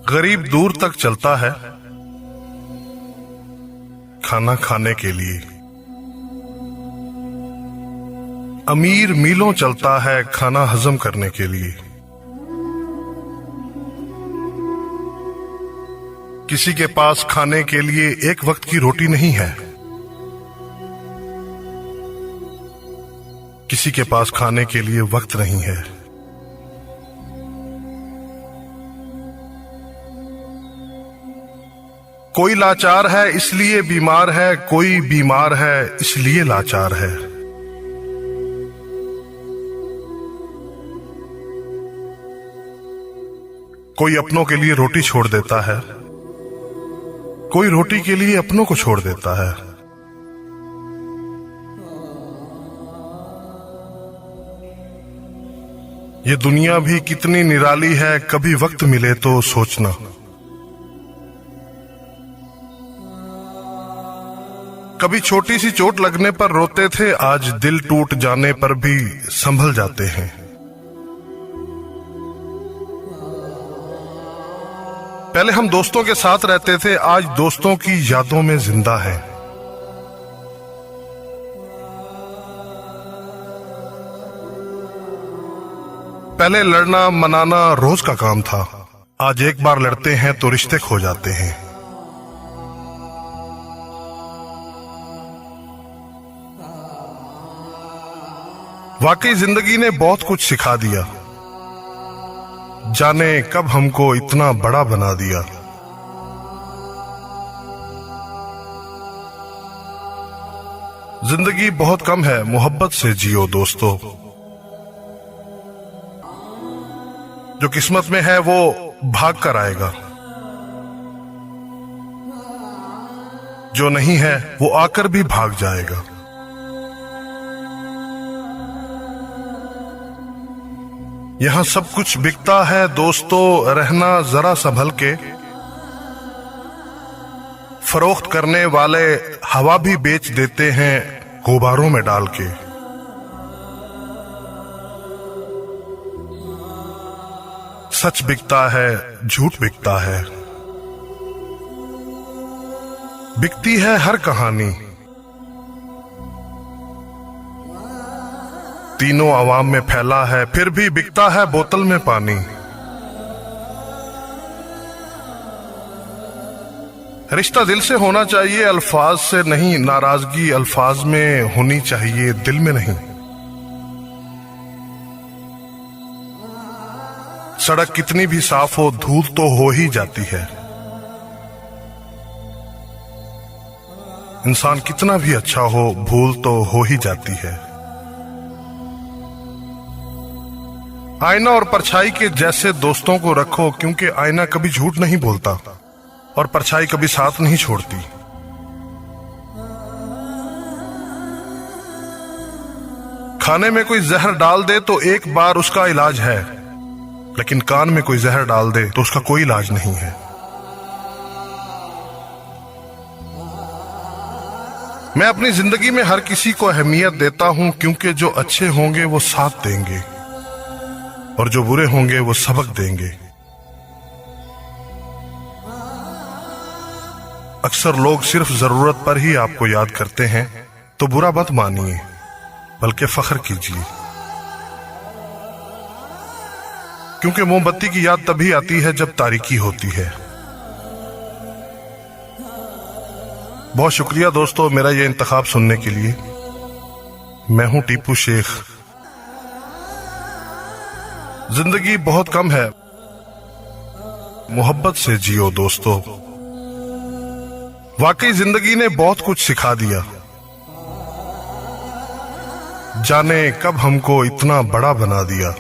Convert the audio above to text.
गरीब दूर तक चलता है खाना खाने के लिए, अमीर मीलों चलता है खाना हजम करने के लिए। किसी के पास खाने के लिए एक वक्त की रोटी नहीं है, किसी के पास खाने के लिए वक्त नहीं है। कोई लाचार है इसलिए बीमार है, कोई बीमार है इसलिए लाचार है। कोई अपनों के लिए रोटी छोड़ देता है, कोई रोटी के लिए अपनों को छोड़ देता है। ये दुनिया भी कितनी निराली है, कभी वक्त मिले तो सोचना। कभी छोटी सी चोट लगने पर रोते थे, आज दिल टूट जाने पर भी संभल जाते हैं। पहले हम दोस्तों के साथ रहते थे, आज दोस्तों की यादों में जिंदा हैं। पहले लड़ना मनाना रोज का काम था, आज एक बार लड़ते हैं तो रिश्ते खो जाते हैं। वाकई जिंदगी ने बहुत कुछ सिखा दिया, जाने कब हमको इतना बड़ा बना दिया। जिंदगी बहुत कम है, मोहब्बत से जियो दोस्तों। जो किस्मत में है वो भाग कर आएगा, जो नहीं है वो आकर भी भाग जाएगा। यहां सब कुछ बिकता है दोस्तों, रहना जरा संभल के। फरोख्त करने वाले हवा भी बेच देते हैं गुब्बारों में डाल के। सच बिकता है, झूठ बिकता है, बिकती है हर कहानी। तीनों आवाम में फैला है, फिर भी बिकता है बोतल में पानी। रिश्ता दिल से होना चाहिए, अल्फाज से नहीं। नाराजगी अल्फाज में होनी चाहिए, दिल में नहीं। सड़क कितनी भी साफ हो, धूल तो हो ही जाती है। इंसान कितना भी अच्छा हो, भूल तो हो ही जाती है। आईना और परछाई के जैसे दोस्तों को रखो, क्योंकि आईना कभी झूठ नहीं बोलता और परछाई कभी साथ नहीं छोड़ती। खाने में कोई जहर डाल दे तो एक बार उसका इलाज है, लेकिन कान में कोई जहर डाल दे तो उसका कोई इलाज नहीं है। मैं अपनी जिंदगी में हर किसी को अहमियत देता हूं, क्योंकि जो अच्छे होंगे वो साथ देंगे और जो बुरे होंगे वो सबक देंगे। अक्सर लोग सिर्फ जरूरत पर ही आपको याद करते हैं, तो बुरा मत मानिए, बल्कि फख्र कीजिए। क्योंकि मोमबत्ती की याद तभी आती है जब तारीकी होती है। बहुत शुक्रिया दोस्तों मेरा ये इंतखाब सुनने के लिए। मैं हूं टीपू शेख। जिंदगी बहुत कम है, मोहब्बत से जियो दोस्तों। वाकई जिंदगी ने बहुत कुछ सिखा दिया, जाने कब हमको इतना बड़ा बना दिया।